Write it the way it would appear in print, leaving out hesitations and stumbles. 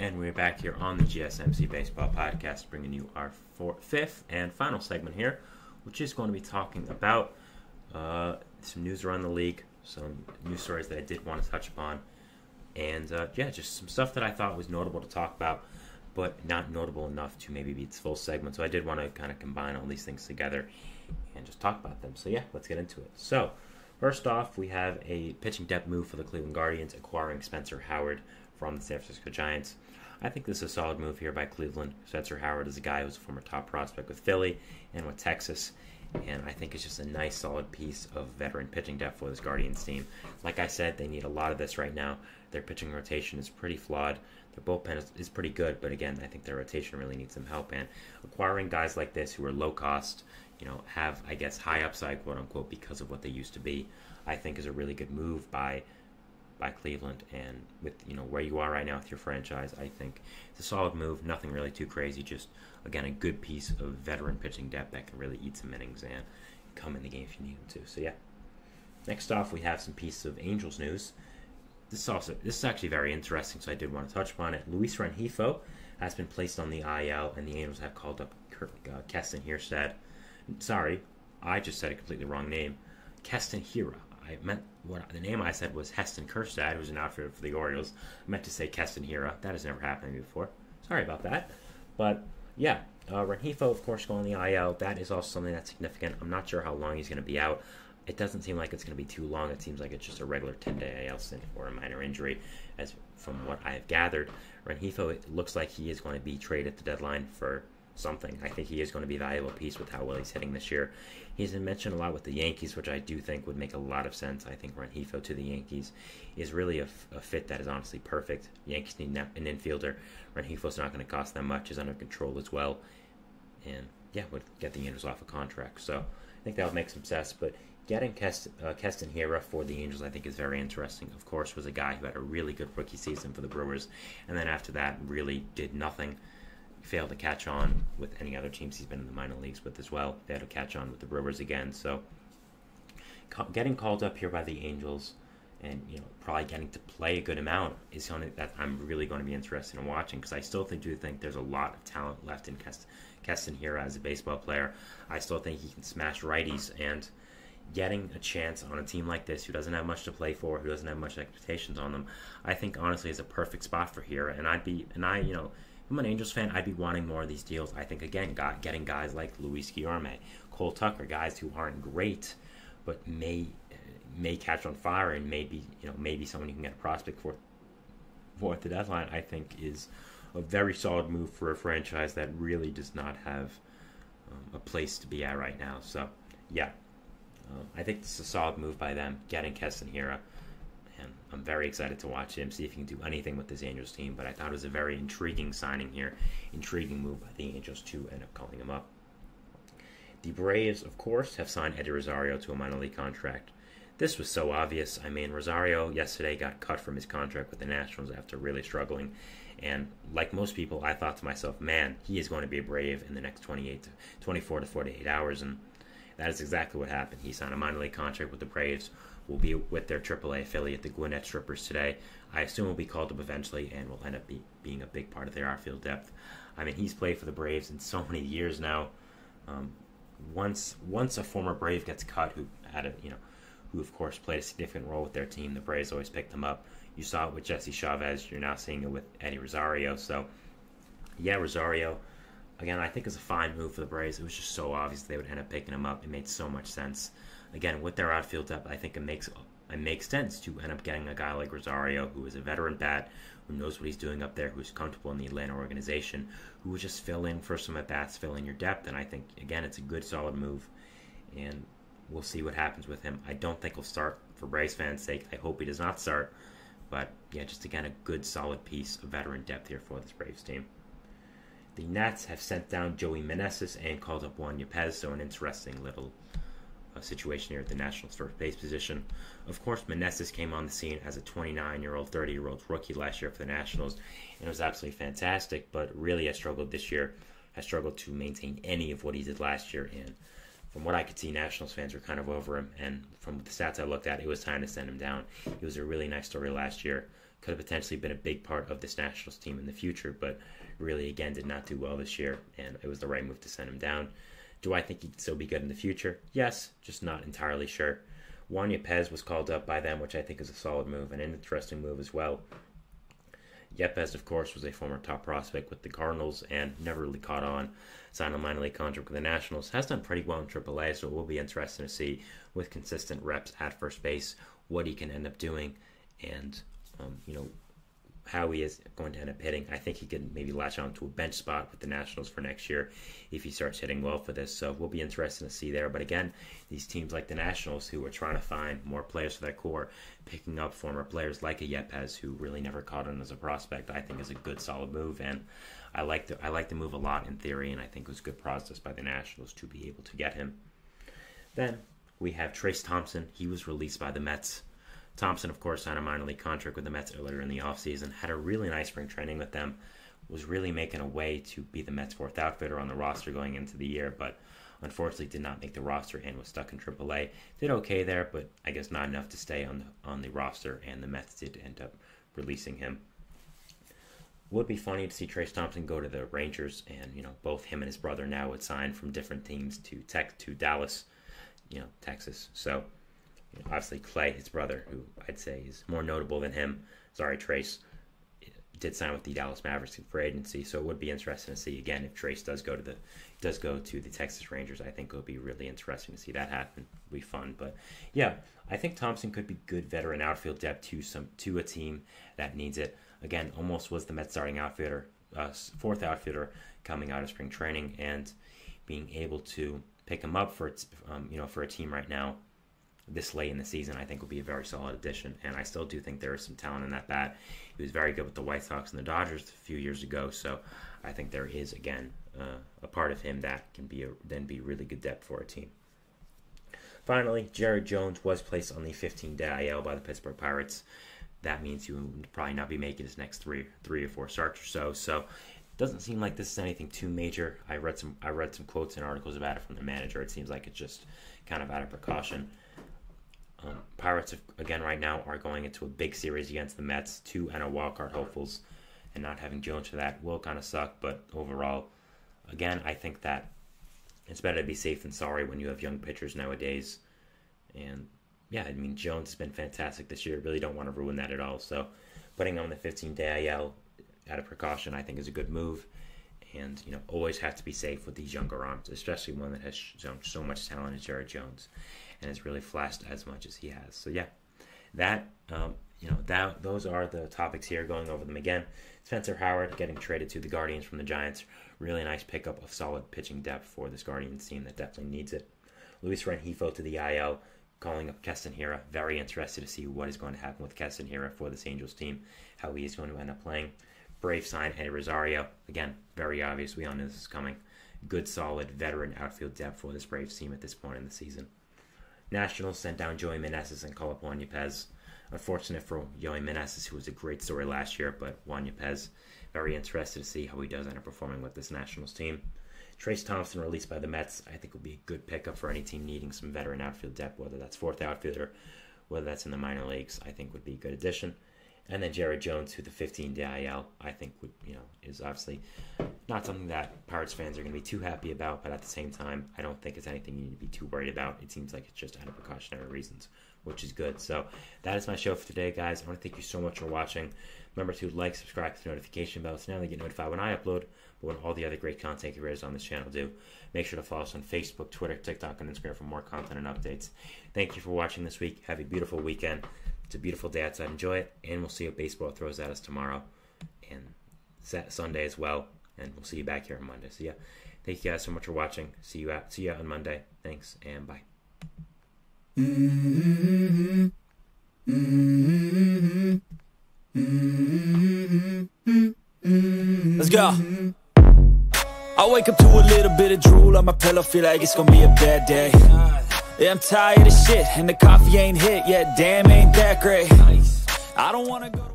And we're back here on the GSMC Baseball Podcast, bringing you our fifth and final segment here, which is going to be talking about some news around the league, some news stories that I did want to touch upon, and just some stuff that I thought was notable to talk about, but not notable enough to maybe be its full segment. So I did want to kind of combine all these things together and just talk about them. So yeah, let's get into it. So first off, we have a pitching depth move for the Cleveland Guardians, acquiring Spencer Howard from the San Francisco Giants. I think this is a solid move here by Cleveland. Spencer Howard is a guy who's a former top prospect with Philly and with Texas, and I think it's just a nice, solid piece of veteran pitching depth for this Guardians team. Like I said, they need a lot of this right now. Their pitching rotation is pretty flawed. Their bullpen is pretty good, but again, I think their rotation really needs some help, and acquiring guys like this who are low cost, have, I guess, high upside, quote-unquote, because of what they used to be, I think is a really good move by Cleveland. And with where you are right now with your franchise, I think it's a solid move. Nothing really too crazy, just again a good piece of veteran pitching depth that can really eat some innings and come in the game if you need them to. So yeah. Next off, we have some pieces of Angels news. This is actually very interesting, so I did want to touch upon it. Luis Rengifo has been placed on the IL, and the Angels have called up Keston Kjerstad. Sorry, I just said a completely wrong name. Keston Hiura. I meant the name I said was Heston Kjerstad, who's an outfielder for the Orioles. I meant to say Keston Hiura. That has never happened to me before. Sorry about that. But yeah, Rengifo, of course, going on the IL. That is also something that's significant. I'm not sure how long he's going to be out. It doesn't seem like it's going to be too long. It seems like it's just a regular 10-day IL stint or a minor injury, as from what I have gathered. Rengifo, it looks like he is going to be traded at the deadline for something. I think he is going to be a valuable piece with how well he's hitting this year. He's been mentioned a lot with the Yankees, which I do think would make a lot of sense. I think Rengifo to the Yankees is really a fit that is honestly perfect. Yankees need an infielder. Rengifo's not going to cost them much. He's under control as well. And yeah, would get the Angels off a contract. So I think that would make some sense. But getting Keston Hiura for the Angels, I think, is very interesting. Of course, was a guy who had a really good rookie season for the Brewers, and then after that really did nothing. Failed to catch on with any other teams he's been in the minor leagues with as well. Failed to catch on with the Brewers again. So getting called up here by the Angels and probably getting to play a good amount is something that I'm really going to be interested in watching, because I still do think there's a lot of talent left in Keston Hiura as a baseball player. I still think he can smash righties, and getting a chance on a team like this who doesn't have much to play for, who doesn't have much expectations on them, I think honestly is a perfect spot for Hiura. I'm an Angels fan, I'd be wanting more of these deals. I think, again, getting guys like Luis Guillorme, Cole Tucker, guys who aren't great, but may catch on fire and maybe someone you can get a prospect for at the deadline, I think is a very solid move for a franchise that really does not have a place to be at right now. So, yeah, I think this is a solid move by them, getting Keston Hiura. And I'm very excited to watch him, see if he can do anything with this Angels team. But I thought it was a very intriguing signing here, intriguing move by the Angels to end up calling him up. The Braves, of course, have signed Eddie Rosario to a minor league contract. This was so obvious. I mean, Rosario yesterday got cut from his contract with the Nationals after really struggling. And like most people, I thought to myself, man, he is going to be a Brave in the next 24 to 48 hours. And that is exactly what happened. He signed a minor league contract with the Braves. Will be with their AAA affiliate, the Gwinnett Strippers, today. I assume will be called up eventually and will end up being a big part of their outfield depth. I mean, he's played for the Braves in so many years now. Once a former Brave gets cut, who of course played a significant role with their team, the Braves always picked them up. You saw it with Jesse Chavez. You're now seeing it with Eddie Rosario. So, yeah, Rosario, again, I think is a fine move for the Braves. It was just so obvious they would end up picking him up. It made so much sense. Again, with their outfield depth, I think it makes sense to end up getting a guy like Rosario, who is a veteran bat, who knows what he's doing up there, who's comfortable in the Atlanta organization, who would just fill in for some at-bats, fill in your depth. And I think, again, it's a good, solid move, and we'll see what happens with him. I don't think he'll start for Braves fans' sake. I hope he does not start. But, yeah, just, again, a good, solid piece of veteran depth here for this Braves team. The Nats have sent down Joey Meneses and called up Juan Yepez, so an interesting little situation here at the Nationals' first base position. Of course, Meneses came on the scene as a 29-year-old, 30-year-old rookie last year for the Nationals, and it was absolutely fantastic, but really has struggled this year, has struggled to maintain any of what he did last year, and from what I could see, Nationals fans were kind of over him, and from the stats I looked at, it was time to send him down. He was a really nice story last year, could have potentially been a big part of this Nationals team in the future, but really, again, did not do well this year, and it was the right move to send him down. Do I think he could still be good in the future? Yes, just not entirely sure. Juan Yepez was called up by them, which I think is a solid move and an interesting move as well. Yepez, of course, was a former top prospect with the Cardinals and never really caught on. Signed a minor league contract with the Nationals. Has done pretty well in AAA, so it will be interesting to see with consistent reps at first base what he can end up doing and, how he is going to end up hitting. I think he could maybe latch on to a bench spot with the Nationals for next year if he starts hitting well for this. So we'll be interested to see there. But again, these teams like the Nationals who are trying to find more players for that core, picking up former players like a Yepez who really never caught on as a prospect, I think is a good solid move. And I like the move a lot in theory, and I think it was a good process by the Nationals to be able to get him. Then we have Trayce Thompson. He was released by the Mets. Thompson, of course, signed a minor league contract with the Mets earlier in the offseason, had a really nice spring training with them, was really making a way to be the Mets' fourth outfielder on the roster going into the year, but unfortunately did not make the roster and was stuck in AAA. Did okay there, but I guess not enough to stay on the roster, and the Mets did end up releasing him. Would be funny to see Trayce Thompson go to the Rangers, and both him and his brother now would sign from different teams to Dallas, Texas. So obviously Clay, his brother, who I'd say is more notable than him. Sorry, Trayce did sign with the Dallas Mavericks for agency, so it would be interesting to see again if Trayce does go to the Texas Rangers. I think it would be really interesting to see that happen. It'll be fun, but yeah, I think Thompson could be good veteran outfield depth to a team that needs it. Again, almost was the Mets starting outfielder, fourth outfielder coming out of spring training, and being able to pick him up for a team right now this late in the season, I think will be a very solid addition. And I still do think there is some talent in that bat. He was very good with the White Sox and the Dodgers a few years ago, so I think there is again a part of him that can be really good depth for a team. Finally, Jared Jones was placed on the 15-day IL by the Pittsburgh Pirates. That means he will probably not be making his next three or four starts or so. So it doesn't seem like this is anything too major. I read some quotes and articles about it from the manager. It seems like it's just kind of out of precaution. Pirates, again, right now are going into a big series against the Mets, 2 NL wildcard hopefuls, and not having Jones for that will kind of suck. But overall, again, I think that it's better to be safe than sorry when you have young pitchers nowadays. And yeah, I mean, Jones has been fantastic this year. Really don't want to ruin that at all. So putting him on the 15-day IL out of precaution, I think, is a good move. And, always have to be safe with these younger arms, especially one that has shown so much talent as Jared Jones and has really flashed as much as he has. So, yeah, those are the topics here, going over them again. Spencer Howard getting traded to the Guardians from the Giants. Really nice pickup of solid pitching depth for this Guardians team that definitely needs it. Luis Rengifo to the IL, calling up Keston Hiura. Very interested to see what is going to happen with Keston Hiura for this Angels team, how he is going to end up playing. Braves signed Eddie Rosario. Again, very obvious. We all knew this is coming. Good, solid, veteran outfield depth for this Braves team at this point in the season. Nationals sent down Joey Meneses and called up Juan Yepez. Unfortunate for Joey Meneses, who was a great story last year, but Juan Yepez, very interested to see how he does end up performing with this Nationals team. Trayce Thompson, released by the Mets, I think will be a good pickup for any team needing some veteran outfield depth, whether that's fourth outfielder, whether that's in the minor leagues, I think would be a good addition. And then Jared Jones, who the 15-day IL, I think is obviously not something that Pirates fans are going to be too happy about, but at the same time, I don't think it's anything you need to be too worried about. It seems like it's just out of precautionary reasons, which is good. So that is my show for today, guys. I want to thank you so much for watching. Remember to like, subscribe to the notification bell so now they get notified when I upload, but when all the other great content creators on this channel do. Make sure to follow us on Facebook, Twitter, TikTok, and Instagram for more content and updates. Thank you for watching this week. Have a beautiful weekend. It's a beautiful day outside. Enjoy it, and we'll see what baseball throws at us tomorrow and Sunday as well. And we'll see you back here on Monday. So yeah, thank you guys so much for watching. See you on Monday. Thanks, and bye. Let's go. I wake up to a little bit of drool on my pillow, feel like it's gonna be a bad day. Yeah, I'm tired of shit, and the coffee ain't hit yet, damn, ain't that great. I don't wanna go to